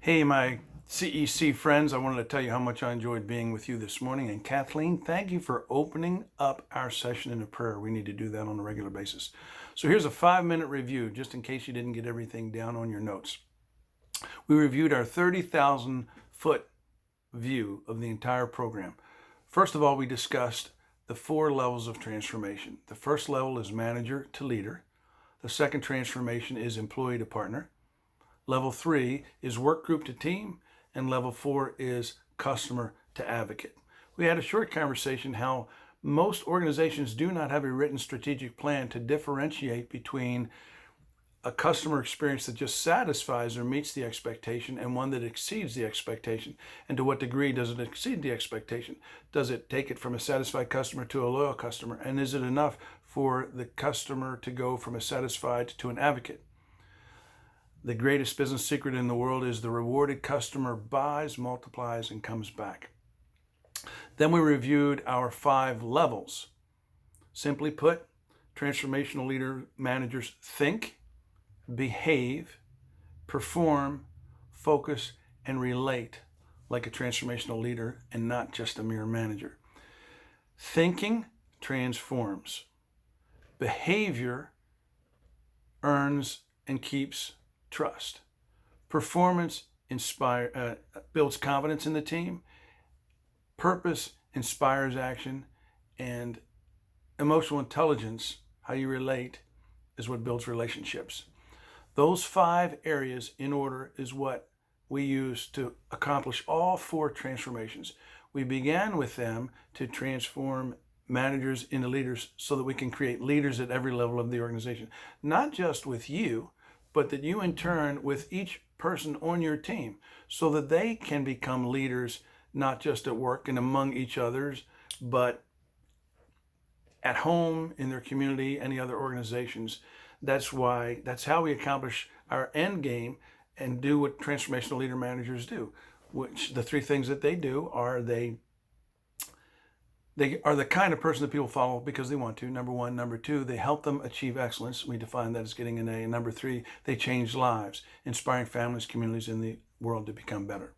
Hey, my CEC friends, I wanted to tell you how much I enjoyed being with you this morning. And Kathleen, thank you for opening up our session in a prayer. We need to do that on a regular basis. So here's a 5-minute review, just in case you didn't get everything down on your notes. We reviewed our 30,000 foot view of the entire program. First of all, we discussed the 4 levels of transformation. The first level is manager to leader. The second transformation is employee to partner. Level 3 is work group to team, and level 4 is customer to advocate. We had a short conversation how most organizations do not have a written strategic plan to differentiate between a customer experience that just satisfies or meets the expectation and one that exceeds the expectation. And to what degree does it exceed the expectation? Does it take it from a satisfied customer to a loyal customer? And is it enough for the customer to go from a satisfied to an advocate? The greatest business secret in the world is the rewarded customer buys, multiplies, and comes back. Then we reviewed our 5 levels. Simply put, transformational leader managers think, behave, perform, focus, and relate like a transformational leader and not just a mere manager. Thinking transforms. Behavior earns and keeps trust. Performance builds confidence in the team. Purpose inspires action. And emotional intelligence, how you relate, is what builds relationships. Those 5 areas in order is what we use to accomplish all 4 transformations. We began with them to transform managers into leaders so that we can create leaders at every level of the organization. Not just with you, but that you in turn with each person on your team so that they can become leaders, not just at work and among each others, but at home, in their community, any other organizations. That's how we accomplish our end game and do what transformational leader managers do, which the 3 things that they do are they are the kind of person that people follow because they want to, number 1. Number 2, they help them achieve excellence. We define that as getting an A. And number 3, they change lives, inspiring families, communities, and the world to become better.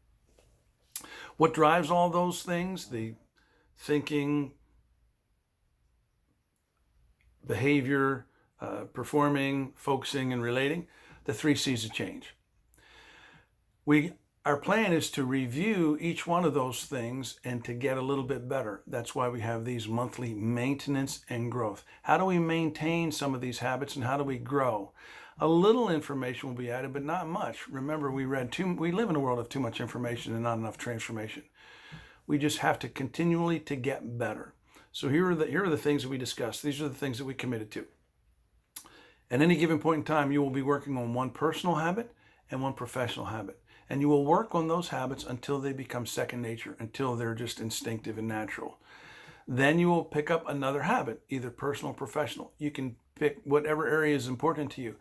What drives all those things? The thinking, behavior, performing, focusing, and relating. The 3 C's of change. Our plan is to review each one of those things and to get a little bit better. That's why we have these monthly maintenance and growth. How do we maintain some of these habits and how do we grow? A little information will be added, but not much. Remember, we live in a world of too much information and not enough transformation. We just have to continually to get better. So here are the things that we discussed. These are the things that we committed to. At any given point in time, you will be working on 1 personal habit and 1 professional habit. And you will work on those habits until they become second nature, until they're just instinctive and natural. Then you will pick up another habit, either personal or professional. You can pick whatever area is important to you.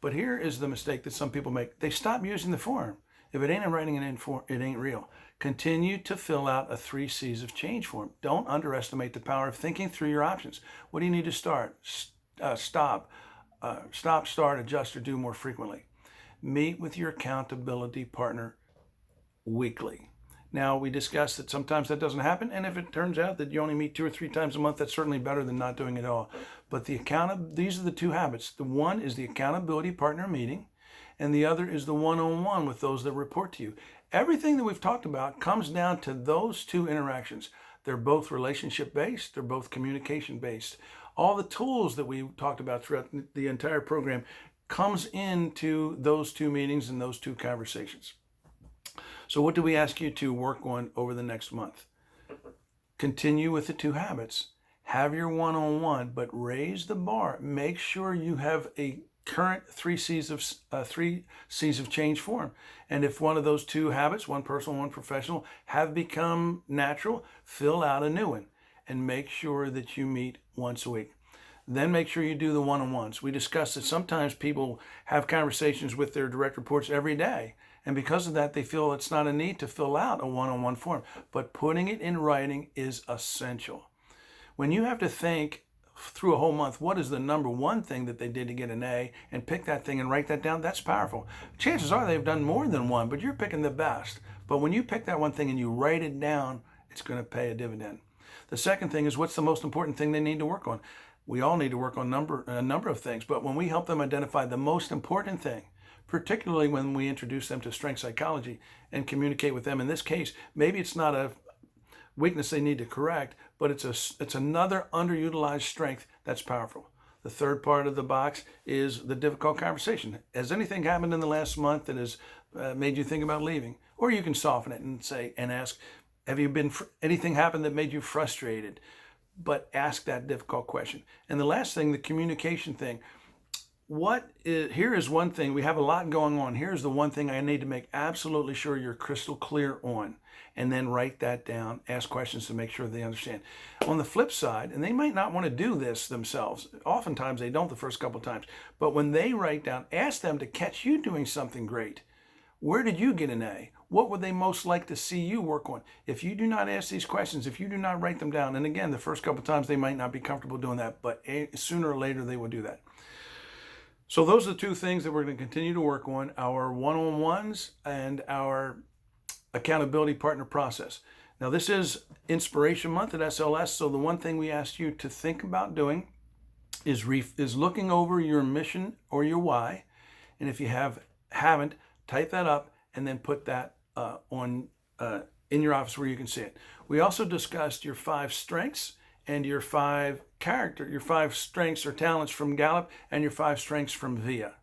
But here is the mistake that some people make. They stop using the form. If it ain't in writing, it ain't real. Continue to fill out a 3 C's of change form. Don't underestimate the power of thinking through your options. What do you need to start? Stop, start, adjust, or do more frequently. Meet with your accountability partner weekly. Now, we discussed that sometimes that doesn't happen, and if it turns out that you only meet 2 or 3 times a month, that's certainly better than not doing it at all. But these are the 2 habits. The one is the accountability partner meeting, and the other is the one-on-one with those that report to you. Everything that we've talked about comes down to those 2 interactions. They're both relationship-based, they're both communication-based. All the tools that we talked about throughout the entire program comes into those 2 meetings and those 2 conversations. So what do we ask you to work on over the next month? Continue with the 2 habits. Have your one-on-one, but raise the bar. Make sure you have a current 3 C's of change form. And if one of those 2 habits, 1 personal, 1 professional, have become natural, fill out a new one and make sure that you meet once a week. Then make sure you do the one-on-ones. We discussed that sometimes people have conversations with their direct reports every day. And because of that, they feel it's not a need to fill out a one-on-one form. But putting it in writing is essential. When you have to think through a whole month, what is the number one thing that they did to get an A, and pick that thing and write that down. That's powerful. Chances are they've done more than one, but you're picking the best. But when you pick that one thing and you write it down, it's going to pay a dividend. The second thing is, what's the most important thing they need to work on? We all need to work on a number of things, but when we help them identify the most important thing, particularly when we introduce them to strength psychology and communicate with them, in this case, maybe it's not a weakness they need to correct, but it's another underutilized strength that's powerful. The third part of the box is the difficult conversation. Has anything happened in the last month that has made you think about leaving? Or you can soften it and say and ask, have you been anything happened that made you frustrated? But ask that difficult question. And the last thing, the communication thing. Here is one thing. We have a lot going on. Here's the one thing I need to make absolutely sure you're crystal clear on. And then write that down. Ask questions to make sure they understand. On the flip side, and they might not want to do this themselves. Oftentimes they don't the first couple of times. But when they write down, ask them to catch you doing something great. Where did you get an A? What would they most like to see you work on? If you do not ask these questions, if you do not write them down, and again, the first couple of times they might not be comfortable doing that, but sooner or later they will do that. So those are the two things that we're going to continue to work on, our one-on-ones and our accountability partner process. Now, this is Inspiration Month at SLS, so the one thing we asked you to think about doing is looking over your mission or your why, and if you haven't, type that up and then put that in your office where you can see it. We also discussed your 5 strengths and your 5 strengths or talents from Gallup and your 5 strengths from VIA.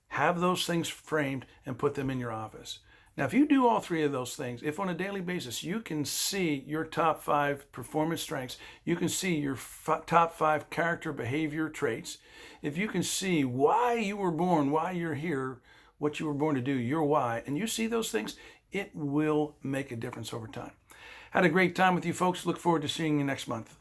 Have those things framed and put them in your office. Now, if you do all 3 of those things, if on a daily basis you can see your top 5 performance strengths, you can see your top 5 character behavior traits, if you can see why you were born, why you're here, what you were born to do, your why, and you see those things, it will make a difference over time. Had a great time with you folks. Look forward to seeing you next month.